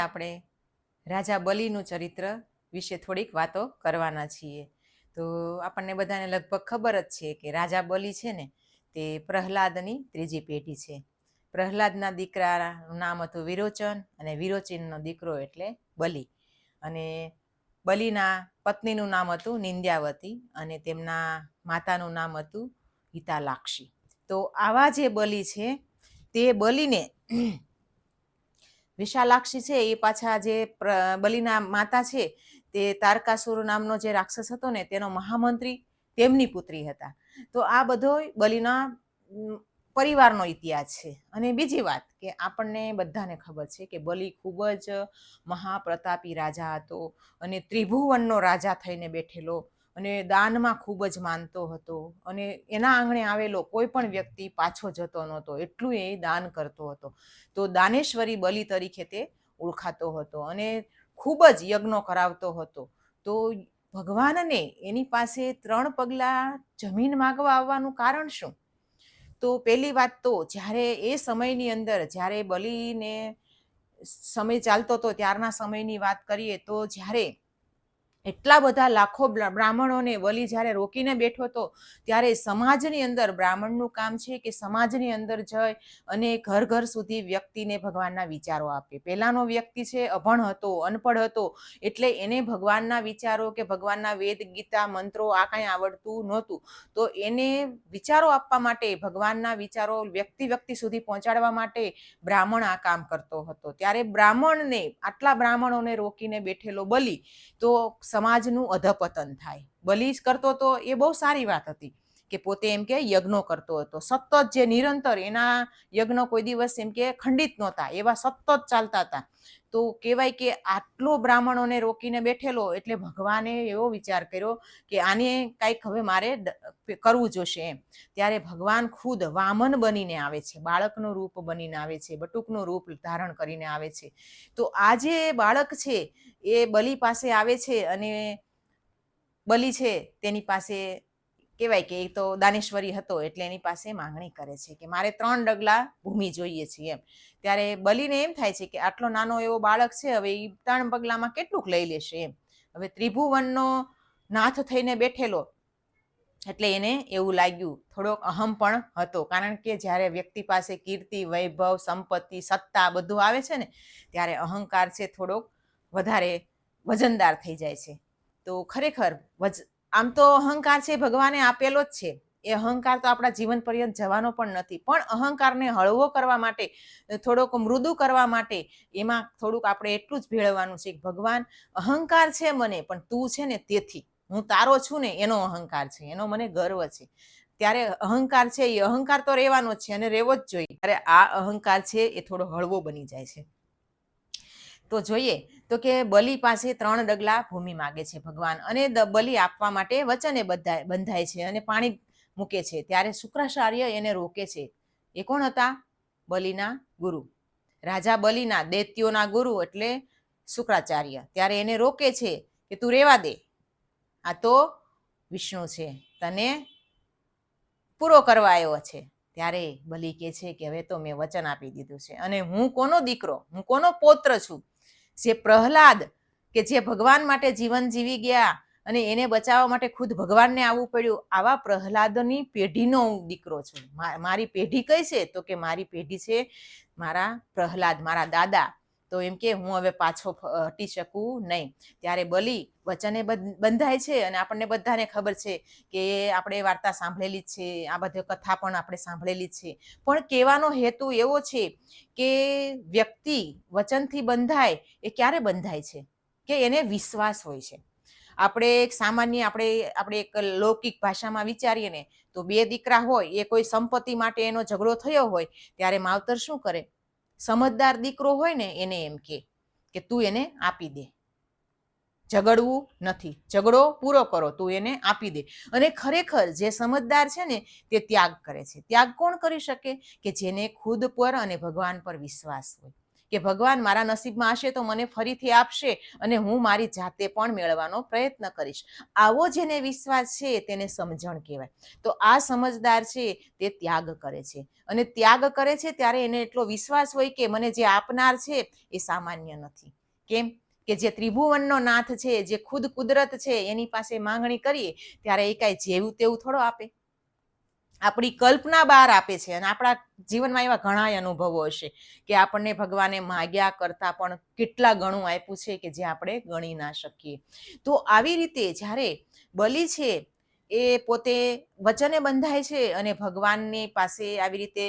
આપણે રાજા બલીનું ચરિત્ર વિશે થોડીક વાતો કરવાના છીએ. તો આપણને બધાને લગભગ ખબર જ છે કે રાજા બલી છે ને તે પ્રહલાદની ત્રીજી પેઢી છે. પ્રહલાદના દીકરાનું નામ હતું વિરોચન અને વિરોચનનો દીકરો એટલે બલી. અને બલીના પત્નીનું નામ હતું નિંદ્યાવતી અને તેમના માતાનું નામ હતું હિતાલાક્ષી. તો આવા જે બલી છે તે બલીને વિશાલાક્ષી છે એ પાછા જે બલીના માતા છે તે તારકાસુર નામનો જે રાક્ષસ હતો ને તેનો મહામંત્રી તેમની પુત્રી હતા. તો આ બધો બલીના પરિવારનો ઇતિહાસ છે. અને બીજી વાત કે આપણને બધાને ખબર છે કે બલી ખૂબ જ મહાપ્રતાપી રાજા હતો અને ત્રિભુવનનો રાજા થઈને બેઠેલો અને દાનમાં ખૂબ જ માનતો હતો અને એના આંગણે આવેલો કોઈ પણ વ્યક્તિ પાછો જતો નહોતો, એટલું એ દાન કરતો હતો. તો દાનેશ્વરી બલી તરીકે તે ઓળખાતો હતો અને ખૂબ જ યજ્ઞો કરાવતો હતો. તો ભગવાનને એની પાસે 3 પગલાં જમીન માગવા આવવાનું કારણ શું? તો પહેલી વાત તો જ્યારે એ સમયની અંદર જ્યારે બલીને સમય ચાલતો હતો ત્યારના સમયની વાત કરીએ તો જ્યારે એટલા બધા લાખો બ્રાહ્મણોને બલી જ્યારે રોકીને બેઠો હતો ત્યારે સમાજની અંદર બ્રાહ્મણનું કામ છે કે સમાજની અંદર જઈ અને ઘર ઘર સુધી વ્યક્તિને ભગવાનના વિચારો આપે. પહેલાનો વ્યક્તિ છે અભણ હતો, અનપઢ હતો, એટલે એને ભગવાનના વિચારો કે ભગવાનના વેદ ગીતા મંત્રો આ કાંઈ આવડતું નહોતું. તો એને વિચારો આપવા માટે, ભગવાનના વિચારો વ્યક્તિ સુધી પહોંચાડવા માટે બ્રાહ્મણ આ કામ કરતો હતો. ત્યારે બ્રાહ્મણને, આટલા બ્રાહ્મણોને રોકીને બેઠેલો બલી, તો સમાજનું અધપતન થાય. બલી કરતો તો એ બહુ સારી વાત હતી કે પોતે એમ કે યજ્ઞો કરતો હતો, સતત જે નિરંતર એના યજ્ઞ કોઈ દિવસ એમ કે ખંડિત નહોતા, એવા સતત ચાલતા હતા. તો કહેવાય કે આટલો બ્રાહ્મણોને રોકીને બેઠેલો એટલે ભગવાને એવો વિચાર કર્યો કે આને કાંઈક હવે મારે કરવું જોશે એમ. ત્યારે ભગવાન ખુદ વામન બનીને આવે છે, બાળકનું રૂપ બનીને આવે છે, બટુકનું રૂપ ધારણ કરીને આવે છે. તો આ જે બાળક છે એ બલી પાસે આવે છે અને બલી છે તેની પાસે કહેવાય કે એ તો દાનેશ્વરી હતો એટલે એની પાસે માંગણી કરે છે કે મારે 3 ડગલા ભૂમિ જોઈએ છે એમ. ત્યારે બલીને એમ થાય છે કે આટલો નાનો એવો બાળક છે, હવે એ 3 પગલામાં કેટલુંક લઈ લેશે એમ. હવે ત્રિભુવનનો નાથ થઈને બેઠેલો એટલે એને એવું લાગ્યું, થોડોક અહમ પણ હતો. કારણ કે જ્યારે વ્યક્તિ પાસે કીર્તિ, વૈભવ, સંપત્તિ, સત્તા બધું આવે છે ને ત્યારે અહંકાર છે થોડોક વધારે વજનદાર થઈ જાય છે. તો ખરેખર આમ તો અહંકાર છે ભગવાને આપેલો જ છે, એ અહંકાર તો આપણા જીવન પર્યંત જવાનો પણ નથી. પણ અહંકારને હળવો કરવા માટે, થોડોક મૃદુ કરવા માટે એમાં થોડુંક આપણે એટલું જ ભેળવવાનું છે કે ભગવાન અહંકાર છે મને, પણ તું છે ને તેથી હું તારો છું ને એનો અહંકાર છે, એનો મને ગર્વ છે. ત્યારે અહંકાર છે એ અહંકાર તો રહેવાનો જ છે અને રહેવો જ જોઈએ. ત્યારે આ અહંકાર છે એ થોડો હળવો બની જાય છે. તો જોઈએ તો કે બલી પાસે 3 ડગલા ભૂમિ માગે છે ભગવાન અને બલી આપવા માટે વચને બંધાય છે અને પાણી મૂકે છે. ત્યારે શુક્રાચાર્ય એને રોકે છે. એ કોણ હતા? બલીના ગુરુ, રાજા બલીના દૈત્યોના ગુરુ એટલે શુક્રાચાર્ય. ત્યારે એને રોકે છે કે તું રેવા દે, આ તો વિષ્ણુ છે, તને પૂરો કરવા આવ્યો છે. ત્યારે બલી કહે છે કે હવે તો મેં વચન આપી દીધું છે અને હું કોનો દીકરો, હું કોનો પૌત્ર છું? જે પ્રહલાદ કે જે ભગવાન માટે જીવન જીવી ગયા અને એને બચાવવા માટે ખુદ ભગવાનને આવવું પડ્યું, આવા પ્રહલાદની પેઢીનો હું દીકરો છું. મારી પેઢી કઈ છે? તો કે મારી પેઢી છે મારા પ્રહલાદ, મારા દાદા. તો એમ કે હું હવે પાછો હટી શકું નહીં. ત્યારે બલી વચને બંધાય છે અને આપણને બધાને ખબર છે કે આપણે વાર્તા સાંભળેલી જ છે, આ બધી કથા પણ આપણે સાંભળેલી જ છે. પણ કહેવાનો હેતુ એવો છે કે વ્યક્તિ વચનથી બંધાય એ ક્યારે બંધાય છે કે એને વિશ્વાસ હોય છે. આપણે એક સામાન્ય આપણે એક લૌકિક ભાષામાં વિચારીએ ને તો 2 દીકરા હોય, એ કોઈ સંપત્તિ માટે એનો ઝઘડો થયો હોય ત્યારે માવતર શું કરે? સમજદાર દીકરો હોય ને એને એમ કે તું એને આપી દે, ઝઘડવું નથી, ઝઘડો પૂરો કરો, તું એને આપી દે. અને ખરેખર જે સમજદાર છે ને તે ત્યાગ કરે છે. ત્યાગ કોણ કરી શકે? કે જેને ખુદ પર અને ભગવાન પર વિશ્વાસ હોય. કે ભગવાન મારા નસીબમાં હશે તો મને ફરીથી આપશે અને હું મારી જાતે પણ મેળવવાનો પ્રયત્ન કરીશ. આવો જેને વિશ્વાસ છે તેને સમજણ કહેવાય. તો આ સમજદાર છે તે ત્યાગ કરે છે, અને ત્યાગ કરે છે ત્યારે એને એટલો વિશ્વાસ હોય કે મને જે આપનાર છે એ સામાન્ય નથી. કેમ કે જે ત્રિભુવનનો નાથ છે, જે ખુદ કુદરત છે, એની પાસે માંગણી કરીએ ત્યારે એ કાંઈ જેવું તેવું થોડો આપે, આપણી કલ્પના બહાર આપે છે. અને આપણા જીવનમાં એવા ઘણા અનુભવો હશે કે આપણને ભગવાને માગ્યા કરતાં પણ કેટલા ગણું આપ્યું છે કે જે આપણે ગણી ના શકીએ. તો આવી રીતે જ્યારે બલિ છે એ પોતે વચને બંધાય છે અને ભગવાનની પાસે આવી રીતે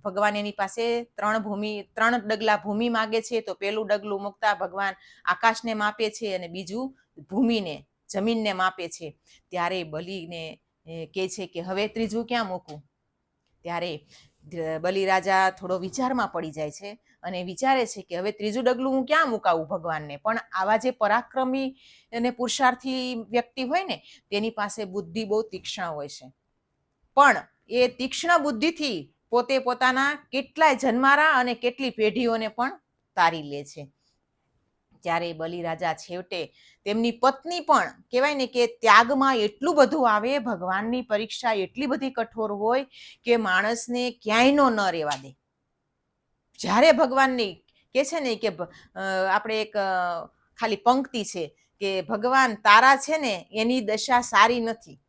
ભગવાન એની પાસે 3 ડગલા ભૂમિ માગે છે, તો પેલું ડગલું મૂકતા ભગવાન આકાશને માપે છે અને બીજું ભૂમિને, જમીનને માપે છે. ત્યારે બલિને કહે છે કે હવે ત્રીજું ક્યાં મૂકું? ત્યારે બલિરાજા થોડો વિચારમાં પડી જાય છે અને વિચારે છે કે હવે ત્રીજું ડગલું હું ક્યાં મુકાવું ભગવાનને? પણ આવા જે પરાક્રમી અને પુરુષાર્થી વ્યક્તિ હોય ને તેની પાસે બુદ્ધિ બહુ તીક્ષ્ણ હોય છે, પણ એ તીક્ષ્ણ બુદ્ધિથી પોતે પોતાના કેટલાય જન્મારા અને કેટલી પેઢીઓને પણ તારી લે છે. ત્યારે બલિરાજા છેવટે તેમની પત્ની પણ કહેવાય ને કે ત્યાગમાં એટલું બધું આવે, ભગવાનની પરીક્ષા એટલી બધી કઠોર હોય કે માણસને ક્યાંયનો ન રહેવા દે. જ્યારે ભગવાનની કે છે ને કે આપણે એક ખાલી પંક્તિ છે કે ભગવાન તારા છે ને એની દશા સારી નથી,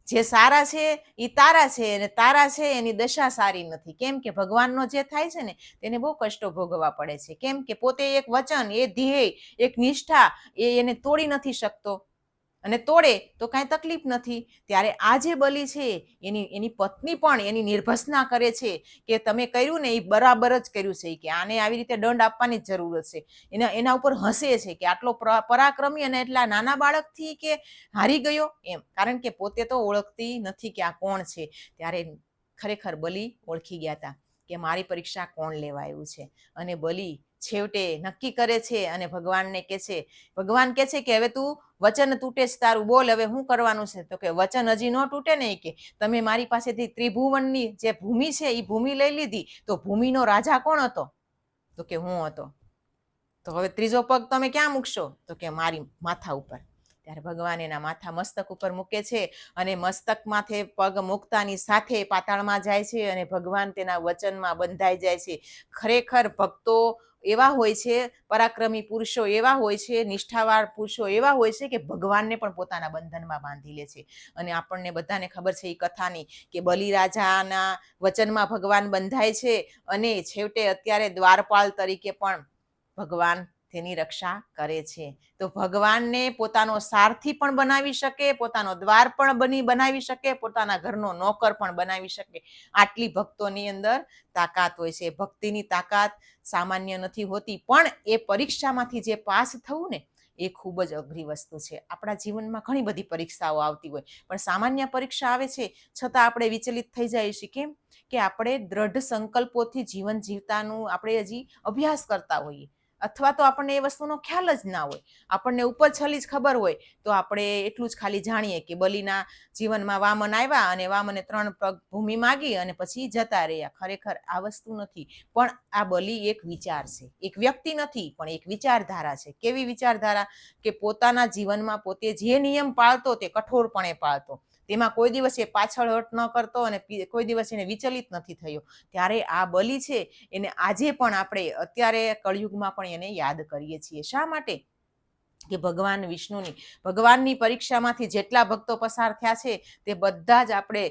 જે સારા છે એ તારા છે અને તારા છે એની દશા સારી નથી. કેમ કે ભગવાનનો જે થાય છે ને તેને બહુ કષ્ટો ભોગવવા પડે છે. કેમ કે પોતે એક વચન, એ ધ્યેય, એક નિષ્ઠા એને તોડી નથી શકતો, અને તોડે તો કાંઈ તકલીફ નથી. ત્યારે આ જે બલિ છે એની પત્ની પણ એની નિર્ભસના કરે છે કે તમે કર્યું ને એ બરાબર જ કર્યું છે, કે આને આવી રીતે દંડ આપવાની જ જરૂર છે. એના ઉપર હસે છે કે આટલો પરાક્રમી અને એટલા નાના બાળકથી કે હારી ગયો એમ, કારણ કે પોતે તો ઓળખતી નથી કે આ કોણ છે. ત્યારે ખરેખર બલિ ઓળખી ગયા હતા કે મારી પરીક્ષા કોણ લેવા આવ્યું છે. અને બલિ છેવટે નક્કી કરે છે અને ભગવાનને કહે છે, ભગવાન કહે છે કે હવે તું વચન તૂટે જ તારું, બોલ હવે શું કરવાનું છે? તો કે વચન હજી ન તૂટે ને, કે તમે મારી પાસેથી ત્રિભુવનની જે ભૂમિ છે એ ભૂમિ લઈ લીધી, તો ભૂમિનો રાજા કોણ હતો? તો કે હું હતો. તો હવે ત્રીજો પગ તમે ક્યાં મૂકશો? તો કે મારી માથા ઉપર. ત્યારે ભગવાન એના માથા મસ્તક ઉપર મૂકે છે અને મસ્તક માથે પગ મૂકતાની સાથે પાતાળમાં જાય છે અને ભગવાન તેના વચનમાં બંધાઈ જાય છે. ખરેખર ભક્તો એવા હોય છે, પરાક્રમી પુરુષો એવા હોય છે, નિષ્ઠાવાળ પુરુષો એવા હોય છે કે ભગવાનને પણ પોતાના બંધનમાં બાંધી લે છે. અને આપણને બધાને ખબર છે એ કથાની કે બલિરાજાના વચનમાં ભગવાન બંધાય છે અને છેવટે અત્યારે દ્વારપાલ તરીકે પણ ભગવાન તેની રક્ષા કરે છે. તો ભગવાનને પોતાનો સારથી પણ બનાવી શકે, પોતાનો દ્વાર પણ બનાવી શકે, પોતાના ઘરનો નોકર પણ બનાવી શકે. આટલી ભક્તોની અંદર તાકાત હોય છે. ભક્તિની તાકાત સામાન્ય નથી હોતી, પણ એ પરીક્ષામાંથી જે પાસ થવું ને એ ખૂબ જ અઘરી વસ્તુ છે. આપણા જીવનમાં ઘણી બધી પરીક્ષાઓ આવતી હોય, પણ સામાન્ય પરીક્ષા આવે છે છતાં આપણે વિચલિત થઈ જઈએ છીએ. કેમ કે આપણે દ્રઢ સંકલ્પોથી જીવન જીવતાનું આપણે હજી અભ્યાસ કરતા હોઈએ, અથવા તો આપણને એ વસ્તુનો ખ્યાલ જ ના હોય. આપણને ઉપર છલી જ ખબર હોય તો આપણે એટલું જ ખાલી જાણીએ કે બલિના જીવનમાં વામન આવ્યા અને વામને 3 પગ ભૂમિ માગી અને પછી જતા રહ્યા. ખરેખર આ વસ્તુ નથી, પણ આ બલિ એક વિચાર છે, એક વ્યક્તિ નથી પણ એક વિચારધારા છે. કેવી વિચારધારા? કે પોતાના જીવનમાં પોતે જે નિયમ પાળતો તે કઠોરપણે પાળતો, તેમાં કોઈ દિવસ એ પાછળ હટ ન કરતો અને કોઈ દિવસ એને વિચલિત નથી થયો. ત્યારે આ બલિ છે એને આજે પણ આપણે અત્યારે કળિયુગમાં પણ એને યાદ કરીએ છીએ. શા માટે? કે ભગવાન વિષ્ણુની, ભગવાનની પરીક્ષામાંથી જેટલા ભક્તો પસાર થયા છે તે બધા જ આપણે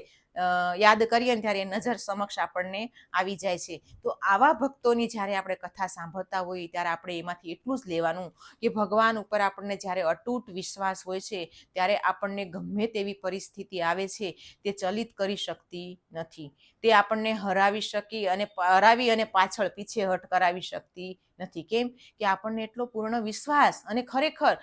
યાદ કરીએ ને ત્યારે નજર સમક્ષ આપણને આવી જાય છે. તો આવા ભક્તોની જ્યારે આપણે કથા સાંભળતા હોઈએ ત્યારે આપણે એમાંથી એટલું જ લેવાનું કે ભગવાન ઉપર આપણને જ્યારે અતૂટ વિશ્વાસ હોય છે ત્યારે આપણને ગમે તેવી પરિસ્થિતિ આવે છે તે ચલિત કરી શકતી નથી. તે આપણને હરાવી અને પાછળ પીછેહટ કરાવી શકતી નથી. કેમ કે આપણને એટલો પૂર્ણ વિશ્વાસ, અને ખરેખર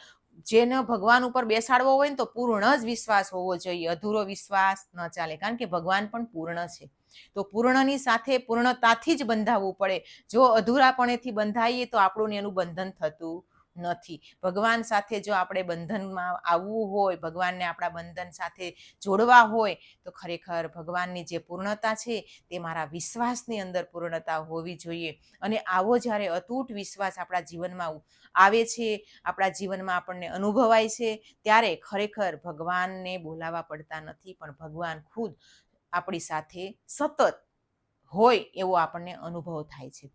જેને ભગવાન ઉપર બેસાડવો હોય ને તો પૂર્ણ જ વિશ્વાસ હોવો જોઈએ, અધૂરો વિશ્વાસ ન ચાલે, કારણ કે ભગવાન પણ પૂર્ણ છે. તો પૂર્ણની સાથે પૂર્ણતાથી જ બંધાવવું પડે. જો અધૂરાપણેથી બંધાઈએ તો આપણું એનું બંધન થતું નથી. ભગવાન સાથે જો આપણે બંધનમાં આવવું હોય, ભગવાનને આપણા બંધન સાથે જોડવા હોય, તો ખરેખર ભગવાનની જે પૂર્ણતા છે તે મારા વિશ્વાસની અંદર પૂર્ણતા હોવી જોઈએ. અને આવો જ્યારે અતૂટ વિશ્વાસ આપણા જીવનમાં આવે છે, આપણા જીવનમાં આપણને અનુભવાય છે, ત્યારે ખરેખર ભગવાનને બોલાવવા પડતા નથી, પણ ભગવાન ખુદ આપણી સાથે સતત હોય એવો આપણને અનુભવ થાય છે.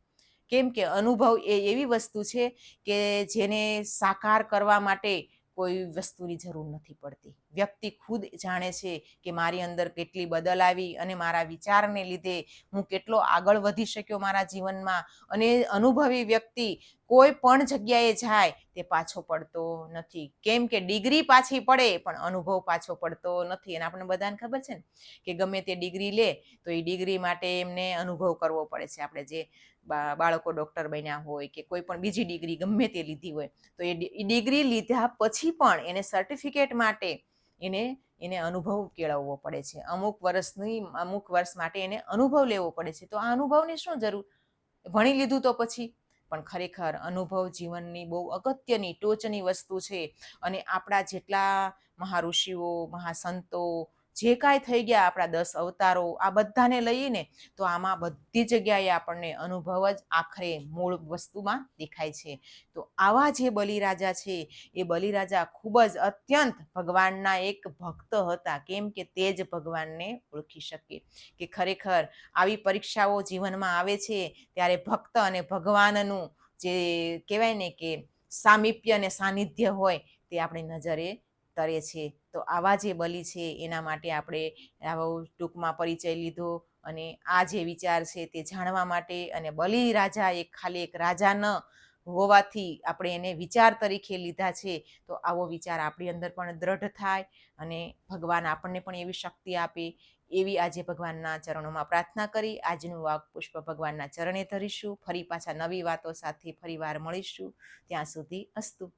કેમ કે અનુભવ એ એવી વસ્તુ છે કે જેને સાકાર કરવા માટે કોઈ વસ્તુની જરૂર નથી પડતી. વ્યક્તિ ખુદ જાણે છે કે મારી અંદર કેટલી બદલ આવી અને મારા વિચારને લીધે હું કેટલો આગળ વધી શક્યો મારા જીવનમાં. અને અનુભવી વ્યક્તિ કોઈ પણ જગ્યાએ જાય તે પાછો પડતો નથી. કેમ કે ડિગ્રી પાછી પડે પણ અનુભવ પાછો પડતો નથી. અને આપણને બધાને ખબર છે ને કે ગમે તે ડિગ્રી લે તો એ ડિગ્રી માટે એમને અનુભવ કરવો પડે છે. આપણે જે બાળકો ડૉક્ટર બન્યા હોય કે કોઈ પણ બીજી ડિગ્રી ગમે તે લીધી હોય, તો એ ડિગ્રી લીધા પછી પણ એને સર્ટિફિકેટ માટે એને અનુભવ કેળવવો પડે છે. અમુક વર્ષ માટે એને અનુભવ લેવો પડે છે. તો આ અનુભવની શું જરૂર? ભણી લીધું તો પછી. પણ ખરેખર અનુભવ જીવનની બહુ અગત્યની ટોચની વસ્તુ છે. અને આપણા જેટલા મહાઋષિઓ, મહાસંતો જે કાંઈ થઈ ગયા, આપણા 10 અવતારો, આ બધાને લઈને તો આમાં બધી જગ્યાએ આપણને અનુભવ જ આખરે મૂળ વસ્તુમાં દેખાય છે. તો આવા જે બલિરાજા છે, એ બલિરાજા ખૂબ જ અત્યંત ભગવાનના એક ભક્ત હતા. કેમ કે તે જ ભગવાનને ઓળખી શકે. કે ખરેખર આવી પરીક્ષાઓ જીવનમાં આવે છે ત્યારે ભક્ત અને ભગવાનનું જે કહેવાય ને કે સામીપ્ય અને સાનિધ્ય હોય તે આપણી નજરે તરે છે. તો આવા જે બલિ છે એના માટે આપણે આવો ટૂંકમાં પરિચય લીધો. અને આ જે વિચાર છે તે જાણવા માટે, અને બલિરાજા ખાલી એક રાજા ન હોવાથી આપણે એને વિચાર તરીકે લીધા છે. તો આવો વિચાર આપણી અંદર પણ દ્રઢ થાય અને ભગવાન આપણને પણ એવી શક્તિ આપે, એવી આજે ભગવાનના ચરણોમાં પ્રાર્થના કરી આજનું વાક પુષ્પ ભગવાનના ચરણે ધરીશું. ફરી પાછા નવી વાતો સાથે ફરીવાર મળીશું. ત્યાં સુધી અસ્તુ.